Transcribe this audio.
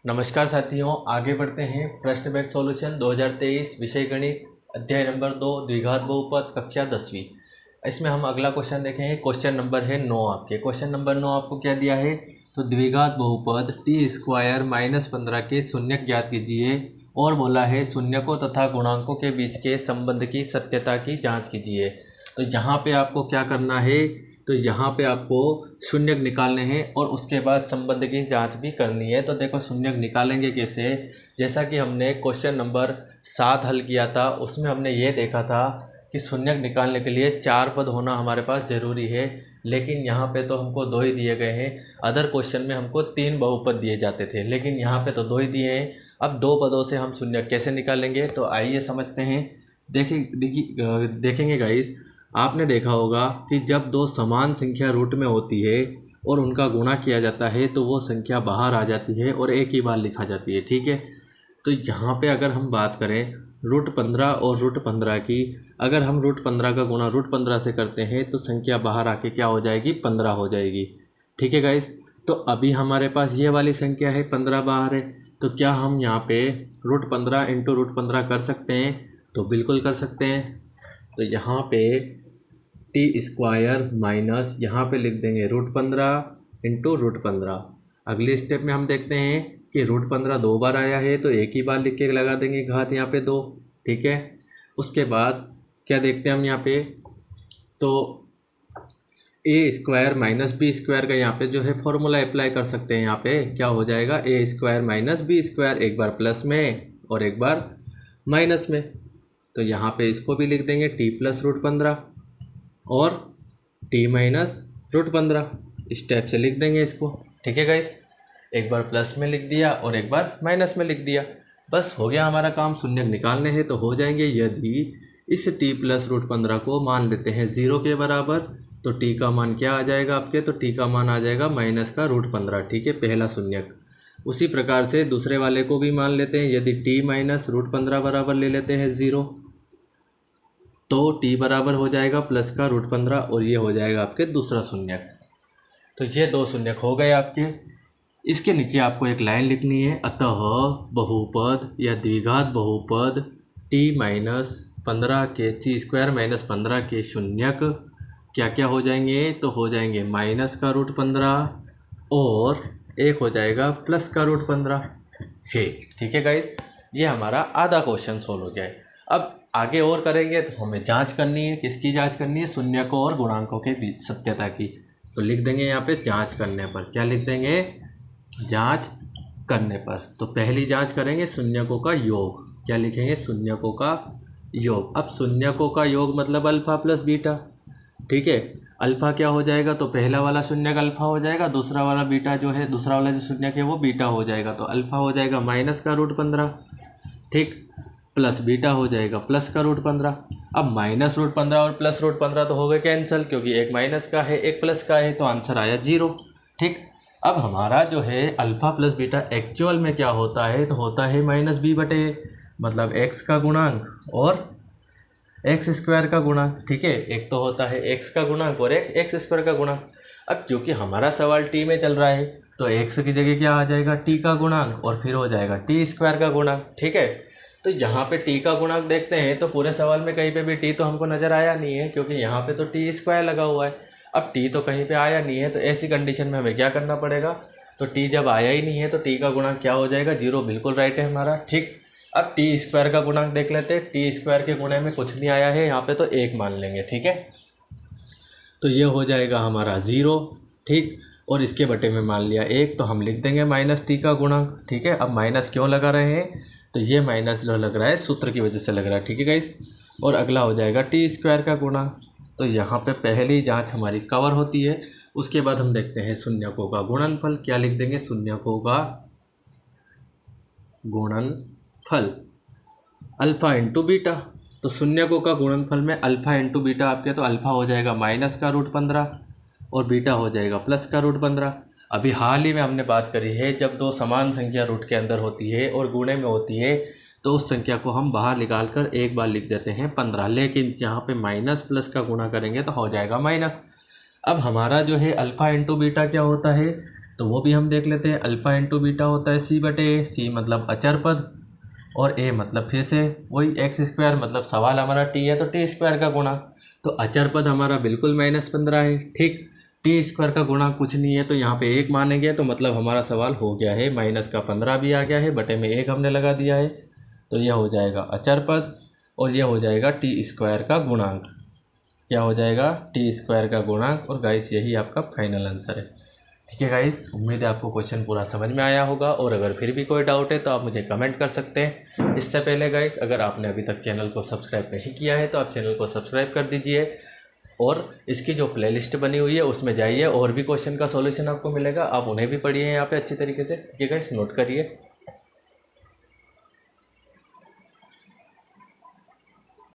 नमस्कार साथियों, आगे बढ़ते हैं। प्रश्न बैंक सॉल्यूशन 2023 विषय गणित अध्याय नंबर 2 द्विघात बहुपद कक्षा 10वीं। इसमें हम अगला क्वेश्चन देखेंगे। क्वेश्चन नंबर है 9 आपके। क्वेश्चन नंबर 9 आपको क्या दिया है? तो द्विघात बहुपद t² -15 के शून्यक ज्ञात कीजिए और बोला है शून्यकों तथा गुणांकों के बीच के संबंध की सत्यता की जाँच कीजिए। तो यहाँ पे आपको क्या करना है? तो यहाँ पे आपको शून्यक निकालने हैं और उसके बाद संबंध की जांच भी करनी है। तो देखो शून्यक निकालेंगे कैसे। जैसा कि हमने क्वेश्चन नंबर 7 हल किया था, उसमें हमने ये देखा था कि शून्यक निकालने के लिए 4 पद होना हमारे पास ज़रूरी है, लेकिन यहाँ पे तो हमको 2 ही दिए गए हैं। अदर क्वेश्चन में हमको 3 बहुपद दिए जाते थे, लेकिन यहाँ पे तो 2 ही दिए हैं। अब 2 पदों से हम शून्यक कैसे निकालेंगे, तो आइए समझते हैं। देखेंगे गाइस, आपने देखा होगा कि जब दो समान संख्या रूट में होती है और उनका गुणा किया जाता है तो वो संख्या बाहर आ जाती है और एक ही बार लिखा जाती है। ठीक है, तो यहाँ पे अगर हम बात करें √15 और √15 की, अगर हम √15 का गुणा √15 से करते हैं तो संख्या बाहर आके क्या हो जाएगी? 15 हो जाएगी। ठीक है गाइस, तो अभी हमारे पास ये वाली संख्या है 15 बाहर है, तो क्या हम यहाँ पे √15 × √15 कर सकते हैं? तो बिल्कुल कर सकते हैं। तो यहाँ पे t² माइनस यहाँ पे लिख देंगे √15 × √15। अगले स्टेप में हम देखते हैं कि √15 2 बार आया है तो एक ही बार लिख के लगा देंगे घात यहाँ पे 2। ठीक है, उसके बाद क्या देखते हैं हम यहाँ पे, तो a² - b² का यहाँ पे जो है फॉर्मूला अप्लाई कर सकते हैं। यहाँ पे क्या हो जाएगा? a² - b², एक बार प्लस में और एक बार माइनस में। तो यहाँ पे इसको भी लिख देंगे t + √15 और t - √15, स्टेप से लिख देंगे इसको। ठीक है गाइस, एक बार प्लस में लिख दिया और एक बार माइनस में लिख दिया, बस हो गया हमारा काम। शून्यक निकालने हैं तो हो जाएंगे। यदि इस t + √15 को मान लेते हैं 0 के बराबर, तो t का मान क्या आ जाएगा आपके? तो t का मान आ जाएगा -√15। ठीक है, पहला शून्यक। उसी प्रकार से दूसरे वाले को भी मान लेते हैं। यदि t - √15 बराबर ले लेते हैं 0, तो t बराबर हो जाएगा प्लस का √15 और ये हो जाएगा आपके दूसरा शून्यक। तो ये 2 शून्यक हो गए आपके। इसके नीचे आपको एक लाइन लिखनी है, अतः बहुपद या द्विघात बहुपद t - 15 के t² - 15 के शून्यक क्या क्या हो जाएंगे? तो हो जाएंगे -√15 और एक हो जाएगा प्लस का √15 है। ठीक है गाइस, ये हमारा आधा क्वेश्चन सोल्व हो गया है। अब आगे और करेंगे तो हमें जांच करनी है। किसकी जांच करनी है? शून्यकों और गुणांकों के बीच सत्यता की। तो लिख देंगे यहाँ पे जांच करने पर। क्या लिख देंगे? जांच करने पर। तो पहली जांच करेंगे शून्यकों का योग। क्या लिखेंगे? शून्यकों का योग। अब शून्यकों का योग मतलब अल्फा प्लस बीटा। ठीक है, अल्फा क्या हो जाएगा? तो पहला वाला शून्यक अल्फा हो जाएगा, दूसरा वाला बीटा जो है, दूसरा वाला जो शून्यक है वो बीटा हो जाएगा। तो अल्फा हो जाएगा माइनस का √15, ठीक, प्लस बीटा हो जाएगा प्लस का √15। अब -√15 और प्लस √15 तो हो गए कैंसिल, क्योंकि एक माइनस का है एक प्लस का है, तो आंसर आया 0। ठीक, अब हमारा जो है अल्फ़ा प्लस बीटा एक्चुअल में क्या होता है? तो होता है -b/a, मतलब x का गुणांक और x² का गुणांक। ठीक है, एक तो होता है x का गुणांक और एक x² का गुणांक। अब क्योंकि हमारा सवाल t में चल रहा है, तो x की जगह क्या आ जाएगा? t का गुणांक और फिर हो जाएगा t² का गुणांक। ठीक है, तो यहाँ पे t का गुणांक देखते हैं तो पूरे सवाल में कहीं पे भी t तो हमको नज़र आया नहीं है, क्योंकि यहाँ पे तो t² लगा हुआ है। अब t तो कहीं पे आया नहीं है, तो ऐसी कंडीशन में हमें क्या करना पड़ेगा? तो t जब आया ही नहीं है तो t का गुणांक क्या हो जाएगा? 0। बिल्कुल राइट है हमारा। ठीक, अब t² का गुणांक देख लेते हैं। t² के गुणे में कुछ नहीं आया है यहाँ पे, तो 1 मान लेंगे। ठीक है, तो ये हो जाएगा हमारा 0। ठीक, और इसके बटे में मान लिया 1, तो हम लिख देंगे -t का गुणांक। ठीक है, अब माइनस क्यों लगा रहे हैं? तो ये माइनस जो लग रहा है सूत्र की वजह से लग रहा है। ठीक है गाइस, और अगला हो जाएगा t² का गुणांक। तो यहाँ पे पहली जांच हमारी कवर होती है। उसके बाद हम देखते हैं शून्यकों का गुणनफल। क्या लिख देंगे? शून्यकों का गुणनफल अल्फ़ा × बीटा। तो शून्यकों का गुणनफल में अल्फ़ा × बीटा आपके, तो अल्फ़ा हो जाएगा माइनस का √15 और बीटा हो जाएगा प्लस का √15। अभी हाल ही में हमने बात करी है, जब दो समान संख्या रूट के अंदर होती है और गुणे में होती है तो उस संख्या को हम बाहर निकाल कर एक बार लिख देते हैं 15, लेकिन जहाँ पे माइनस प्लस का गुणा करेंगे तो हो जाएगा माइनस। अब हमारा जो है अल्फ़ा × बीटा क्या होता है? तो वो भी हम देख लेते हैं। अल्फ़ा इंटू बीटा होता है सी बटे ए, सी मतलब अचर पद और ए मतलब फिर से वही एक्स स्क्वायर, मतलब सवाल हमारा टी है तो टी स्क्वायर का गुणा। तो अचर पद हमारा बिल्कुल -15 है, ठीक। टी स्क्वायर का गुणा कुछ नहीं है तो यहाँ पे 1 मानेंगे, तो मतलब हमारा सवाल हो गया है। -15 भी आ गया है, बटे में 1 हमने लगा दिया है, तो यह हो जाएगा अचर पद और यह हो जाएगा टी स्क्वायर का गुणांक। क्या हो जाएगा? टी स्क्वायर का गुणांक। और गाइस यही आपका फाइनल आंसर है। ठीक है गाइस, उम्मीद है आपको क्वेश्चन पूरा समझ में आया होगा, और अगर फिर भी कोई डाउट है तो आप मुझे कमेंट कर सकते हैं। इससे पहले गाइस, अगर आपने अभी तक चैनल को सब्सक्राइब नहीं किया है तो आप चैनल को सब्सक्राइब कर दीजिए, और इसकी जो प्लेलिस्ट बनी हुई है उसमें जाइए, और भी क्वेश्चन का सॉल्यूशन आपको मिलेगा, आप उन्हें भी पढ़िए यहाँ पे अच्छी तरीके से। ठीक है गाइस, नोट करिए।